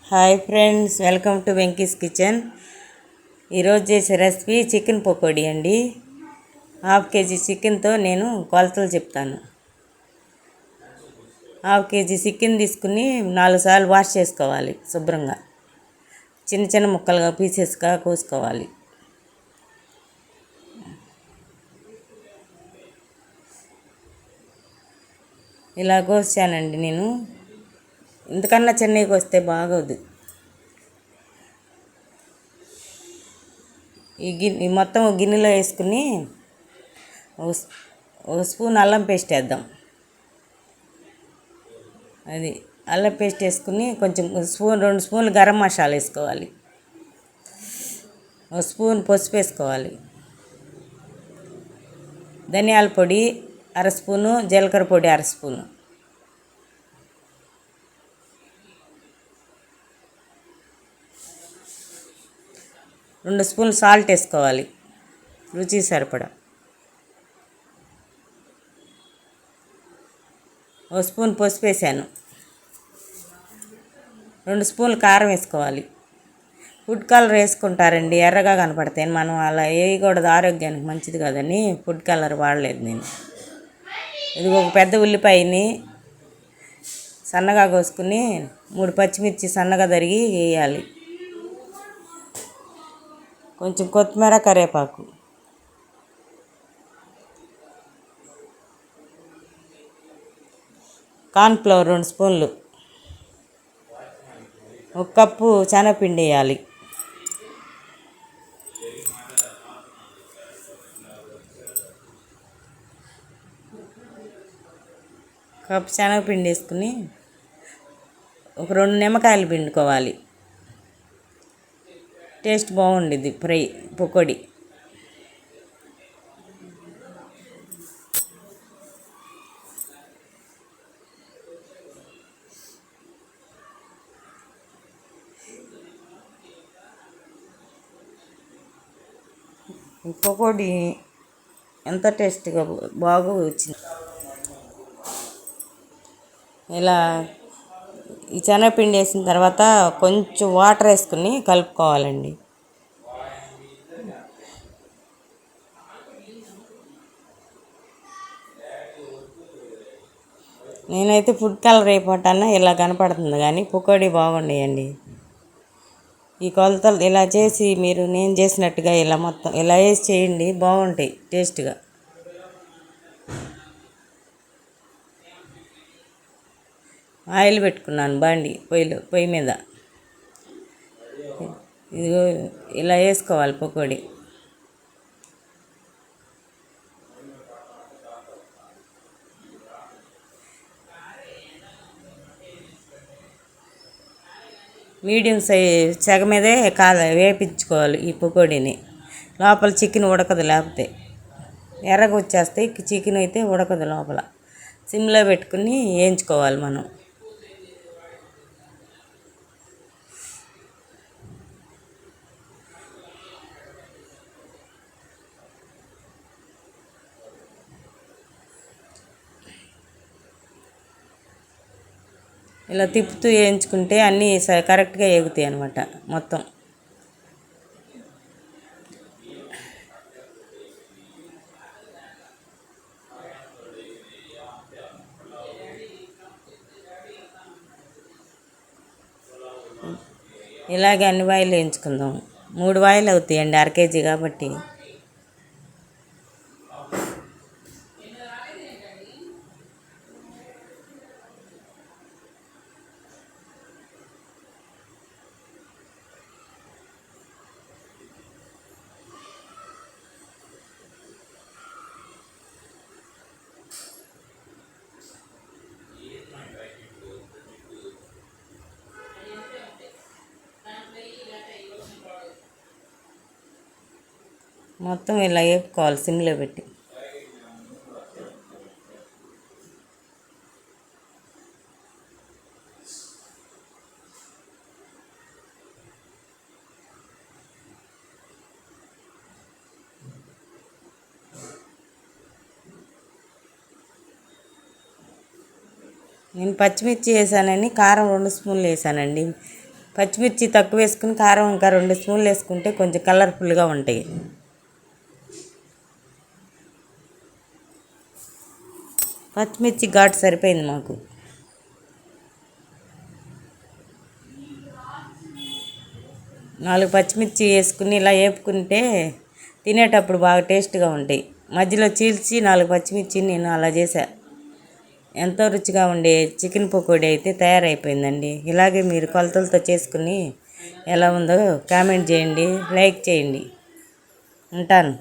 Hi friends, welcome to Venky's kitchen. ఈరోజు చేసే recipe chicken pakodi అండి. హాఫ్ కేజీ చికెన్తో నేను కొలతలు చెప్తాను. హాఫ్ కేజీ చికెన్ తీసుకుని 4 సార్లు వాష్ చేసుకోవాలి. శుభ్రంగా చిన్న చిన్న ముక్కలుగా పీసెస్గా కోసుకోవాలి. ఇలా కోసానండి నేను. ఇంతకన్నా చిన్నవి కోస్తే బాగోదు. ఈ మొత్తం గిన్నెలో వేసుకుని ఒక స్పూన్ అల్లం పేస్ట్ వేద్దాం. అది అల్లం పేస్ట్ వేసుకుని కొంచెం 2 స్పూన్లు గరం మసాలా వేసుకోవాలి. ఒక స్పూన్ పసుపు వేసుకోవాలి. ధనియాల పొడి 1/2 స్పూను, జీలకర్ర పొడి 1/2 స్పూను, రెండు స్పూన్లు సాల్ట్ వేసుకోవాలి, రుచి సరిపడా. ఒక స్పూన్ పసుపు వేసాను. 2 స్పూన్లు కారం వేసుకోవాలి. ఫుడ్ కలర్ వేసుకుంటారండి, ఎర్రగా కనపడతాయి. మనం అలా వేయకూడదు, ఆరోగ్యానికి మంచిది కాదని ఫుడ్ కలర్ వాడలేదు నేను. ఇది ఒక పెద్ద ఉల్లిపాయని సన్నగా కోసుకుని 3 పచ్చిమిర్చి సన్నగా తరిగి వేయాలి. కొంచెం కొత్తిమీర, కరివేపాకు, కార్న్ఫ్లవర్ 2 స్పూన్లు, 1 కప్పు శనగపిండి వేయాలి. కప్పు శనగపిండి వేసుకుని ఒక 2 నిమ్మకాయలు పిండుకోవాలి. టేస్ట్ బాగుండిద్ది ఫ్రై పకోడీ. పకోడీ ఎంత టేస్ట్గా బాగా వచ్చింది. ఇలా ఈ శనగపిండి వేసిన తర్వాత కొంచెం వాటర్ వేసుకుని కలుపుకోవాలండి. నేనైతే ఫుడ్ కలర్ అయిపోతాను, ఇలా కనపడుతుంది కానీ పకోడీ బాగుండేయండి. ఈ కొలతలు ఇలా చేసి మీరు నేను చేసినట్టుగా ఇలా మొత్తం ఇలా వేసి చేయండి, బాగుంటాయి టేస్ట్గా. ఆయిల్ పెట్టుకున్నాను పొయ్యి మీద. ఇదిగో ఇలా వేసుకోవాలి పకోడీ. మీడియం సైజ్ సెగ మీదే వేపించుకోవాలి ఈ పకోడీని. లోపల చికెన్ ఉడకదు, లేకపోతే ఎర్రగా వచ్చేస్తాయి. చికెన్ అయితే ఉడకదు లోపల. సిమ్లో పెట్టుకుని వేయించుకోవాలి మనం. ఇలా తిప్పుతూ వేయించుకుంటే అన్నీ కరెక్ట్గా ఎగుతాయి అన్నమాట మొత్తం. ఇలాగే అన్ని వాయిలు వేయించుకుందాం. 3 వాయిలు అవుతాయండి, 1/2 కేజీ కాబట్టి. మొత్తం ఇలా వేపుకోవాలి సిమ్లో పెట్టి. నేను పచ్చిమిర్చి వేసానని కారం 2 స్పూన్లు వేసానండి. పచ్చిమిర్చి తక్కువ వేసుకుని కారం ఇంకా 2 స్పూన్లు వేసుకుంటే కొంచెం కలర్ఫుల్గా ఉంటాయి. పచ్చిమిర్చి ఘాటు సరిపోయింది మాకు. నాలుగు పచ్చిమిర్చి వేసుకుని ఇలా వేపుకుంటే తినేటప్పుడు బాగా టేస్ట్గా ఉంటాయి. మధ్యలో చీల్చి 4 పచ్చిమిర్చిని నేను అలా చేసా. ఎంతో రుచిగా ఉండే చికెన్ పకోడీ అయితే తయారైపోయిందండి. ఇలాగే మీరు కొలతలతో చేసుకుని ఎలా ఉందో కామెంట్ చేయండి, లైక్ చేయండి. ఉంటాను.